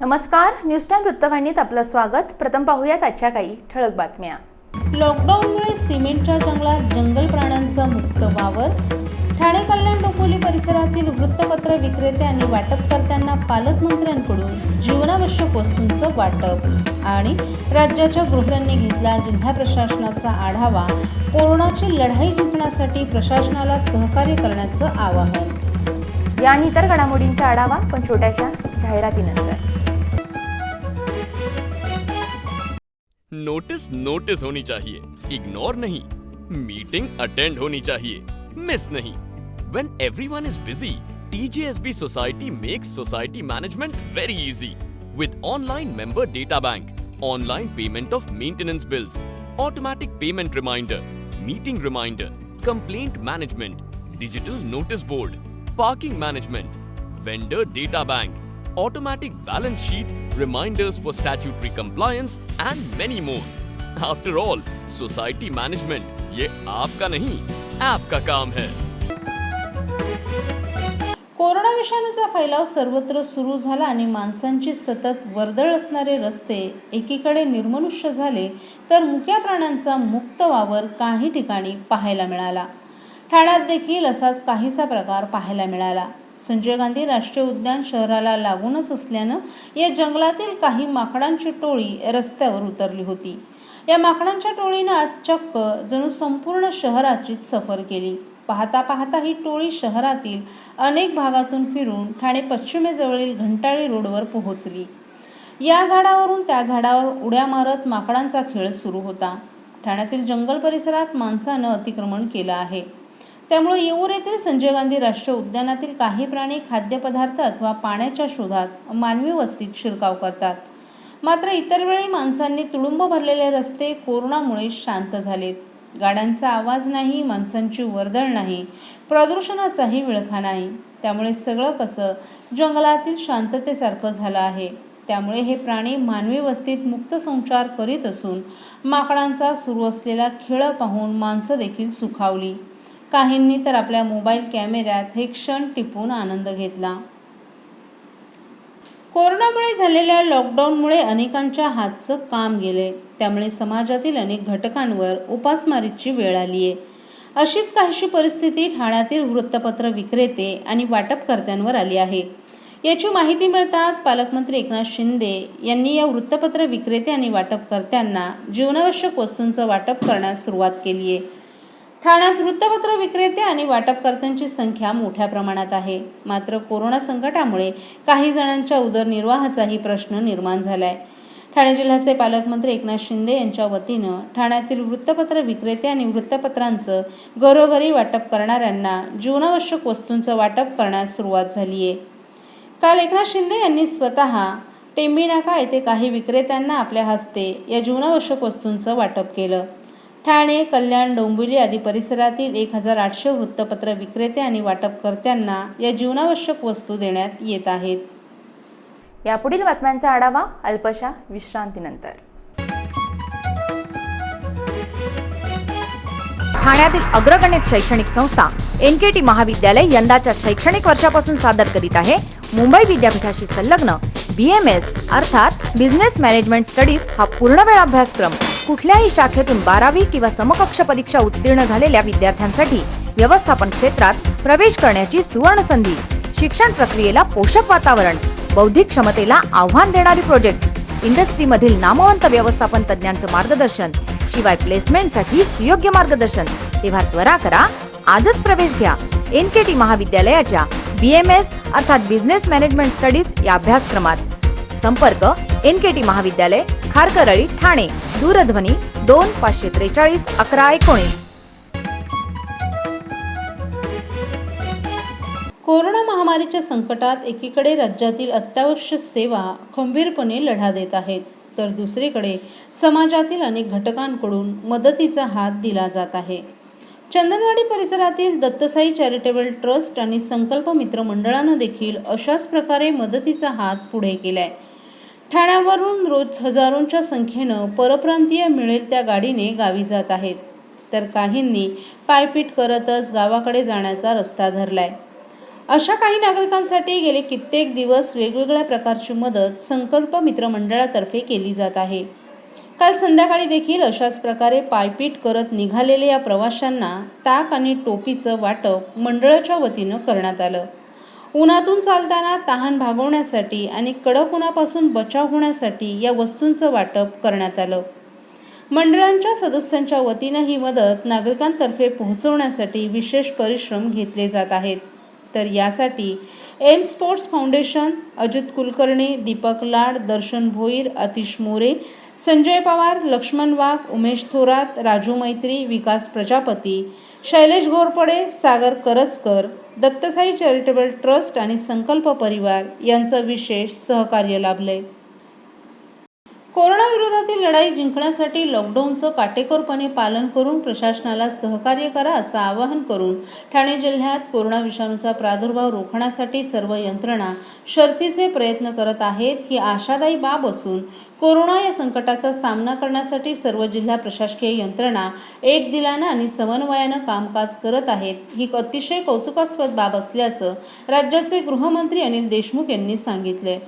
नमस्कार, news time वृत्तवाहिनीत आपलं स्वागत। प्रथम पाहूयात आजच्या काही ठळक बातम्या। लॉकडाऊनमुळे सिमेंटच्या जंगलात जंगल प्राण्यांचा मुक्त वावर। ठाणे कल्याण डोंबिवली परिसरातील वृत्तपत्र विक्रेते आणि वाटपकर्त्यांना पालकमंत्र्यांकडून जीवनावश्यक वस्तूंचं वाटप। आणि राज्याच्या गृहमंत्र्यांनी घेतला जिल्हा प्रशासनाचा आढावा। कोरोनाची लढाई जिंकण्यासाठी प्रशासनाला सहकार्य करण्याचं आवाहन। या आणि इतर घडामोडींचा आढावा पण छोट्याशा जाहिरातीनंतर। नोटिस होनी चाहिए, इग्नोर नहीं। मीटिंग अटेंड होनी चाहिए, मिस नहीं। When everyone is busy, TJSB Society makes society management very easy with online member data bank, online payment of maintenance bills, automatic payment reminder, meeting reminder, complaint management, digital notice board, parking management, vendor data bank, automatic balance sheet, reminders for statutory compliance and many more. After all, society management ये आपका नहीं, app का काम है। Corona विषाणूचा फैलाव सर्वत्र सुरू झाला आणि माणसांची सतत वर्दळ असणारे रस्ते एकीकडे निर्मनुष्य झाले, तर मुक्या प्राण्यांचा मुक्त वावर काही ठिकाणी पाहायला मिळाला। ठाण्यात देखील असाच काहीसा प्रकार पाहायला मिळाला। संजय गांधी राष्ट्रीय उद्यान शहराला लागूनच असल्यानं या जंगलातील काही माकडांची टोळी रस्त्यावर उतरली होती। या माकडांच्या टोळीनं आज चक्क जणू संपूर्ण शहराचीच सफर केली। पाहता पाहता ही टोळी शहरातील अनेक भागातून फिरून ठाणे पश्चिमेजवळील घंटाळी रोडवर पोहोचली। या झाडावरून त्या झाडावर उड्या मारत माकडांचा खेळ सुरू होता। ठाण्यातील जंगल परिसरात माणसानं अतिक्रमण केलं आहे, त्यामुळे येऊर येथील संजय गांधी राष्ट्रीय उद्यानातील काही प्राणी खाद्यपदार्थ अथवा पाण्याच्या शोधात मानवी वस्तीत शिरकाव करतात। मात्र इतर वेळी माणसांनी तुडुंब भरलेले रस्ते कोरोनामुळे शांत झालेत। गाड्यांचा आवाज नाही, माणसांची वर्दळ नाही, प्रदूषणाचाही विळखा नाही। त्यामुळे सगळं कसं जंगलातील शांततेसारखं झालं आहे। त्यामुळे हे प्राणी मानवी वस्तीत मुक्त संचार करीत असून माकडांचा सुरू असलेला खेळ पाहून माणसं देखील सुखावली। काहींनी तर आपल्या मोबाईल कॅमेऱ्यात हे क्षण टिपून आनंद घेतला। कोरोनामुळे झालेल्या लॉकडाऊनमुळे अनेकांच्या हातचं काम गेले, त्यामुळे समाजातील अनेक घटकांवर उपासमारीची वेळ आली आहे। अशीच काहीशी परिस्थिती ठाण्यातील वृत्तपत्र विक्रेते आणि वाटपकर्त्यांवर आली आहे। याची माहिती मिळताच पालकमंत्री एकनाथ शिंदे यांनी या वृत्तपत्र विक्रेते आणि वाटपकर्त्यांना जीवनावश्यक वस्तूंचं वाटप करण्यास सुरुवात केली आहे। ठाण्यात वृत्तपत्र विक्रेते आणि वाटपकर्त्यांची संख्या मोठ्या प्रमाणात आहे। मात्र कोरोना संकटामुळे काही जणांच्या उदरनिर्वाहाचाही प्रश्न निर्माण झालाय। ठाणे जिल्ह्याचे पालकमंत्री एकनाथ शिंदे यांच्या वतीनं ठाण्यातील वृत्तपत्र विक्रेते आणि वृत्तपत्रांचं घरोघरी वाटप करणाऱ्यांना जीवनावश्यक वस्तूंचं वाटप करण्यास सुरुवात झाली आहे। काल एकनाथ शिंदे यांनी स्वतः टेंबी नाका येथे काही विक्रेत्यांना आपल्या हस्ते या जीवनावश्यक वस्तूंचं वाटप केलं। ठाणे, कल्याण, डोंबिवली आदी परिसरातील 1800 वृत्तपत्र विक्रेते आणि वाटपकर्त्यांना या जीवनावश्यक वस्तू देण्यात येत आहेत। यापुढील बातम्यांचा आढावा अल्पशा विश्रांतीनंतर। ठाण्यातील अग्रगण्य शैक्षणिक संस्था एनकेटी महाविद्यालय यंदाच्या शैक्षणिक वर्षापासून सादर करीत आहे मुंबई विद्यापीठाशी संलग्न BMS अर्थात बिझनेस मॅनेजमेंट स्टडीज हा पूर्णवेळ अभ्यासक्रम। कुठल्याही शाखेतून 12वी किंवा समकक्ष परीक्षा उत्तीर्ण झालेल्या विद्यार्थ्यांसाठी व्यवस्थापन क्षेत्रात प्रवेश करण्याची सुवर्ण संधी। शिक्षण प्रक्रियेला पोषक वातावरण, बौद्धिक क्षमतेला आव्हान देणारी प्रोजेक्ट, इंडस्ट्रीमधील नामवंत व्यवस्थापन तज्ञांचं मार्गदर्शन, शिवाय प्लेसमेंटसाठी सुयोग्य मार्गदर्शन। तेव्हा त्वरा करा, आजच प्रवेश घ्या एनकेटी महाविद्यालयाच्या BMS अर्थात बिझनेस मॅनेजमेंट स्टडीज या अभ्यासक्रमात। संपर्क एनकेटी महाविद्यालय, खारकरळी, ठाणे, दूरध्वनी 2543 1119। कोरोना महामारीच्या संकटात एकीकडे राज्यातील अत्यावश्यक सेवा खंबीरपणे लढा देत आहेत, तर दुसरीकडे समाजातील अनेक घटकांकडून मदतीचा हात दिला जात आहे। चंदनवाडी परिसरातील दत्तसाई चॅरिटेबल ट्रस्ट आणि संकल्प मित्र मंडळानं देखील अशाच प्रकारे मदतीचा हात पुढे केलाय। ठाण्यावरून रोज हजारोंच्या संख्येनं परप्रांतीय मिळेल त्या गाडीने गावी जात आहेत, तर काहींनी पायपीट करतच गावाकडे जाण्याचा रस्ता धरलाय। अशा काही नागरिकांसाठी गेले कित्येक दिवस वेगवेगळ्या प्रकारची मदत संकल्प मित्र मंडळातर्फे केली जात आहे. काल संध्याकाळी देखील अशाच प्रकारे पायपीट करत निघालेल्या या प्रवाशांना ताक आणि टोपीचं वाटप मंडळाच्या वतीनं करण्यात आलं. उन्हातून चालताना तहान भागवण्यासाठी आणि कडक उन्हापासून बचाव होण्यासाठी या वस्तूंचं वाटप करण्यात आलं. मंडळांच्या सदस्यांच्या वतीनं ही मदत नागरिकांतर्फे पोहोचवण्यासाठी विशेष परिश्रम घेतले जात आहेत. तर यासाठी M sports foundation, Ajit Kulkarni, Deepak Lad, Darshan Bhoir, Atish More, Sanjay Pawar, Laxman Wagh, Umesh Thorat, Raju Maitri, Vikas Prajapati, Shailesh Ghorpade, Sagar Karajkar, Dattasai charitable trust आणि संकल्प परिवार यांचं विशेष सहकार्य लाभले. कोरोना विरोधातील लढाई जिंकण्यासाठी लॉकडाऊनचं काटेकोरपणे पालन करून प्रशासनाला सहकार्य करा असं आवाहन करून ठाणे जिल्ह्यात कोरोना विषाणूचा प्रादुर्भाव रोखण्यासाठी सर्व यंत्रणा शर्थीचे प्रयत्न करत आहेत ही आशादायी बाब असून कोरोना या संकटाचा सामना करण्यासाठी सर्व जिल्हा प्रशासकीय यंत्रणा एक दिलानं आणि समन्वयानं कामकाज करत आहेत ही अतिशय कौतुकास्पद बाब असल्याचं राज्याचे गृहमंत्री अनिल देशमुख यांनी सांगितले.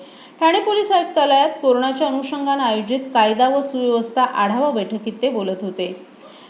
ठाणे पोलीस आयुक्तालयात कोरोनाच्या अनुषंगानं आयोजित कायदा व सुव्यवस्था आढावा बैठकीत ते बोलत होते.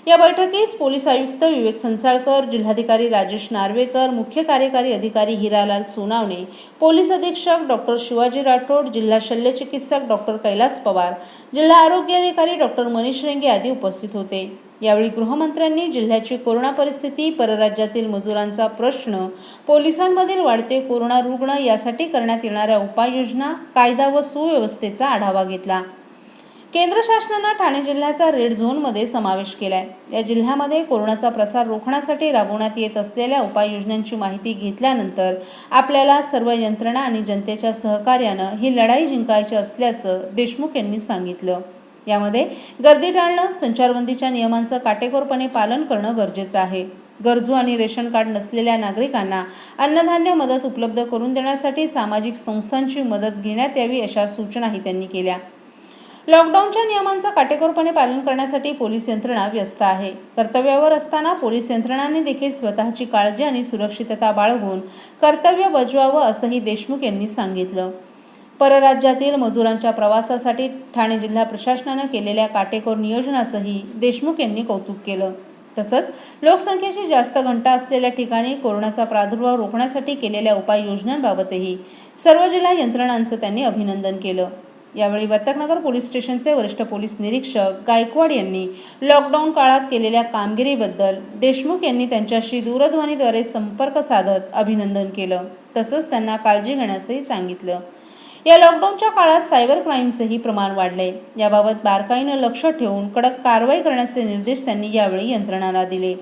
या बैठकीस पोलीस आयुक्त विवेक फणसाळकर, जिल्हाधिकारी राजेश नार्वेकर, मुख्य कार्यकारी अधिकारी हिरालाल सोनावणे, पोलीस अधीक्षक डॉक्टर शिवाजी राठोड, जिल्हा शल्यचिकित्सक डॉक्टर कैलास पवार, जिल्हा आरोग्य अधिकारी डॉक्टर मनीष रेंगे आदी उपस्थित होते. यावेळी गृहमंत्र्यांनी जिल्ह्याची कोरोना परिस्थिती, परराज्यातील मजुरांचा प्रश्न, पोलिसांमधील वाढते कोरोना रुग्ण यासाठी करण्यात येणाऱ्या उपाययोजना, कायदा व सुव्यवस्थेचा आढावा घेतला. केंद्र शासनानं ठाणे जिल्ह्याचा रेड झोनमध्ये समावेश केलाय. या जिल्ह्यामध्ये कोरोनाचा प्रसार रोखण्यासाठी राबवण्यात येत असलेल्या उपाययोजनांची माहिती घेतल्यानंतर आपल्याला सर्व यंत्रणा आणि जनतेच्या सहकार्यानं ही लढाई जिंकायची असल्याचं देशमुख यांनी सांगितलं. यामध्ये गर्दी टाळणं, संचारबंदीच्या नियमांचं काटेकोरपणे पालन करणं गरजेचं आहे. गरजू आणि रेशन कार्ड नसलेल्या नागरिकांना अन्नधान्य मदत उपलब्ध करून देण्यासाठी सामाजिक संस्थांची मदत घेण्यात यावी अशा सूचनाही त्यांनी केल्या. लॉकडाऊनच्या नियमांचं काटेकोरपणे पालन करण्यासाठी पोलीस यंत्रणा व्यस्त आहे. कर्तव्यावर असताना पोलीस यंत्रणांनी देखील स्वतःची काळजी आणि सुरक्षितता बाळगून कर्तव्य बजावावं असंही देशमुख यांनी सांगितलं. परराज्यातील मजुरांच्या प्रवासासाठी ठाणे जिल्हा प्रशासनानं केलेल्या काटेकोर नियोजनाचंही देशमुख यांनी कौतुक केलं. तसंच लोकसंख्येची जास्त घनता असलेल्या ठिकाणी कोरोनाचा प्रादुर्भाव रोखण्यासाठी केलेल्या उपाययोजनांबाबतही सर्व जिल्हा यंत्रणांचं त्यांनी अभिनंदन केलं. यावेळी वर्तकनगर पोलीस स्टेशनचे वरिष्ठ पोलीस निरीक्षक गायकवाड यांनी लॉकडाऊन काळात केलेल्या कामगिरीबद्दल देशमुख यांनी त्यांच्याशी दूरध्वनीद्वारे संपर्क साधत अभिनंदन केलं. तसंच त्यांना काळजी घेण्यासही सांगितलं. या लॉकडाऊनच्या काळात सायबर क्राईमचेही प्रमाण वाढले. याबाबत बारकाईनं लक्ष ठेवून कडक कारवाई करण्याचे निर्देश त्यांनी यावेळी यंत्रणांना दिले.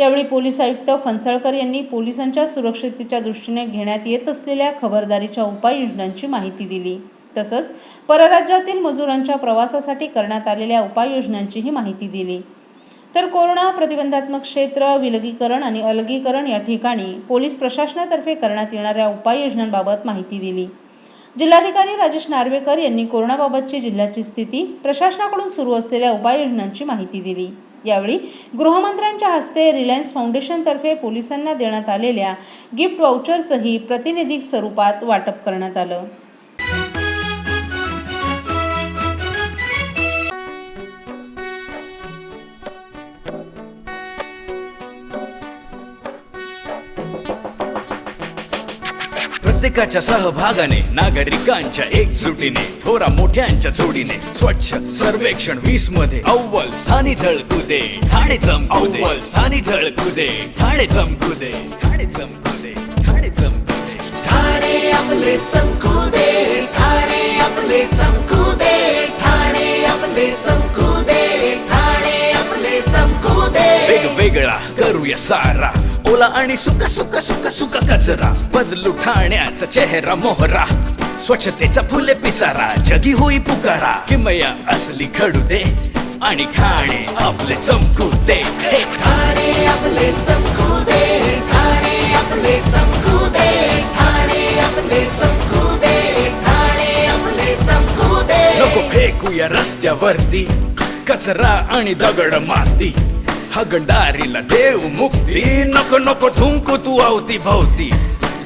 यावेळी पोलीस आयुक्त फणसाळकर यांनी पोलिसांच्या सुरक्षिततेच्या दृष्टीने घेण्यात येत असलेल्या खबरदारीच्या उपाययोजनांची माहिती दिली. तसंच परराज्यातील मजुरांच्या प्रवासासाठी करण्यात आलेल्या उपाययोजनांचीही माहिती दिली. तर कोरोना प्रतिबंधात्मक क्षेत्र, विलगीकरण आणि अलगीकरण या ठिकाणी पोलीस प्रशासनातर्फे करण्यात येणाऱ्या उपाययोजनांबाबत माहिती दिली. जिल्हाधिकारी राजेश नार्वेकर यांनी कोरोनाबाबतची जिल्ह्याची स्थिती, प्रशासनाकडून सुरू असलेल्या उपाययोजनांची माहिती दिली. यावेळी गृहमंत्र्यांच्या हस्ते रिलायन्स फाउंडेशनतर्फे पोलिसांना देण्यात आलेल्या गिफ्ट वाउचरचंही प्रातिनिधिक स्वरूपात वाटप करण्यात आलं. प्रत्येकाच्या सहभागाने, नागरिकांच्या एकजुटीने, थोरा मोठ्यांच्या जोडीने स्वच्छ सर्वेक्षण 20 मध्ये अव्वल स्थानी झळकूदे ठाणे चमकूदे. अव्वल स्थानी झळकूदे ठाणे चमकूदे. ठाणे चमकूदे. ठाणे चमकूदे. ठाणे आपले चमकूदे. ठाणे आपले चमकूदे. ठाणे आपले चमकूदे. ठाणे आपले चमकूदे. वेगवेगळा करूया सारा, ओला आणि सुका सुका सुका सुका कचरा, बदलू ठाण्याचा चेहरा मोहरा, स्वच्छतेचा फुले पिसारा, जगी होई पुकारा, किमया असली घडू दे आणि ठाणे आपले चमकू दे. ठाणे आपले चमकूदे. ठाणे आपले चमकूदे. ठाणे आपले चमकूदे. ठाणे आपले चमकूदे. नको फेकूया रस्त्यावरती कचरा आणि दगड माती, हगंडारीला देव मुक्ती, नको नको थुंकू तू आवती भवती,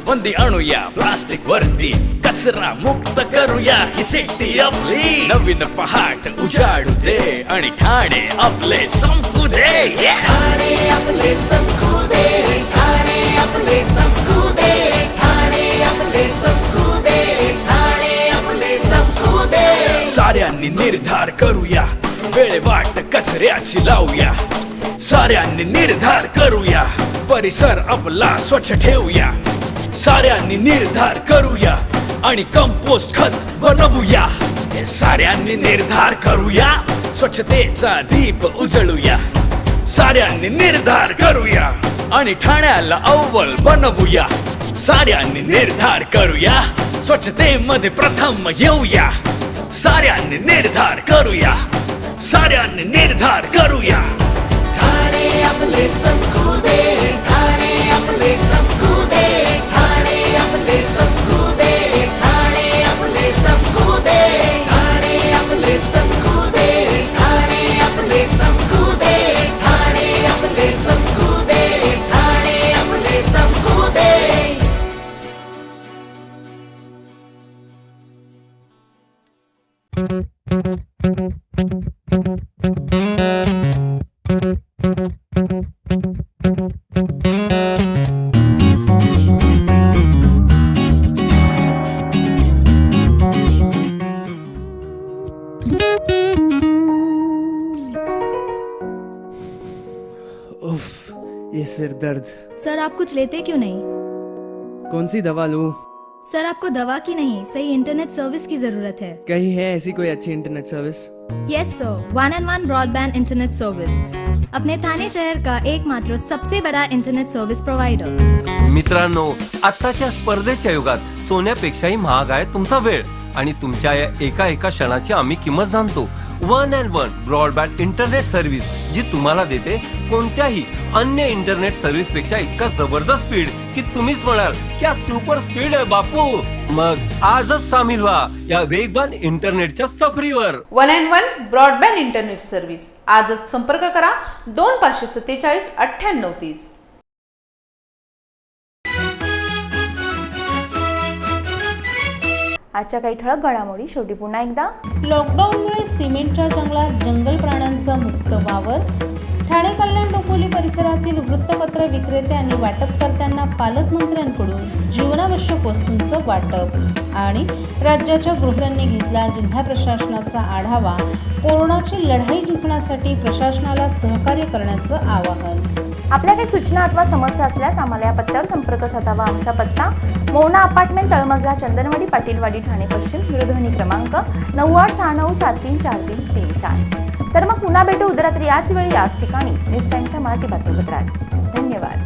बंदी आणूया प्लास्टिक वरती, कचरा मुक्त करूया ही सिटी आपली. नवीन पहाट उजाडू दे आणि ठाणे आपले संपू दे. ठाणे आपले चमकू दे, ठाणे आपले चमकू दे, ठाणे आपले चमकू दे, ठाणे आपले चमकू दे. साऱ्यांनी निर्धार करूया, वेळेवाट कचऱ्याची लावूया. साऱ्यांनी निर्धार करूया, परिसर आपला स्वच्छ ठेवूया. साऱ्यांनी निर्धार करूया आणि कंपोस्ट खत बनवूया. साऱ्यांनी निर्धार करूया, स्वच्छतेचा दीप उजळूया. साऱ्यांनी निर्धार करूया आणि ठाण्याला अव्वल बनवूया. साऱ्यांनी निर्धार करूया, स्वच्छतेमध्ये प्रथम येऊया. साऱ्यांनी निर्धार करूया, साऱ्यांनी निर्धार करूया. ठाणे आपले चमकू दे, ठाणे आपले चमकू दे, ठाणे आपले चमकू दे, ठाणे आपले चमकू दे, ठाणे आपले चमकू दे, ठाणे आपले चमकू दे, ठाणे आपले चमकू दे, ठाणे आपले चमकू दे. उफ, ये सिर दर्द. सर आप कुछ लेते क्यों नहीं? कौन सी दवा लूं? सर आपको दवा की नहीं सही इंटरनेट सर्विस की जरूरत है. कहीं है ऐसी कोई अच्छी internet service? Yes sir, 1&1 broadband internet service, अपने थाने शहर का एकमात्र सबसे बड़ा इंटरनेट सर्विस प्रोवाइडर. मित्रांनो, आत्ताच्या स्पर्धेच्या युगात सोन्यापेक्षाही महाग आहे तुमचा वेळ आणि तुमच्या या एका क्षणाची आम्ही किंमत जाणतो. 1&1 ब्रॉडबँड इंटरनेट सर्व्हिस, जी तुम्हाला देते कोणत्याही अन्य इंटरनेट सर्व्हिस पेक्षा इतका जबरदस्त स्पीड की तुम्हीच म्हणाल क्या सुपर स्पीड आहे बापू. मग आजच सामील व्हा या वेगवान इंटरनेटच्या सफरीवर. 1&1 ब्रॉडबँड इंटरनेट सर्व्हिस. आजच संपर्क करा 2547 9830. आजच्या काही ठळक घडामोडी शेवटी पुन्हा एकदा. लॉकडाऊनमुळे सिमेंटच्या जंगलात जंगल प्राण्यांचा मुक्त वावर. ठाणे कल्याण डोंबिवली परिसरातील वृत्तपत्र विक्रेते आणि वाटपकर्त्यांना पालकमंत्र्यांकडून जीवनावश्यक वस्तूंचं वाटप. आणि राज्याच्या गृहमंत्र्यांनी घेतला जिल्हा प्रशासनाचा आढावा. कोरोनाची लढाई जिंकण्यासाठी प्रशासनाला सहकार्य करण्याचं आवाहन. आपल्या काही सूचना अथवा समस्या असल्यास आम्हाला या पत्त्यावर संपर्क साधावा. आमचा पत्ता मोना अपार्टमेंट, तळमजला, चंदनवाडी, पाटीलवाडी, ठाणे पश्चिम. दूरध्वनी क्रमांक 9869733337. तर मग पुन्हा भेटू उद्या रात्री याच वेळी याच ठिकाणी न्यूज टाइमच्या मराठी बातमीपत्रात. धन्यवाद.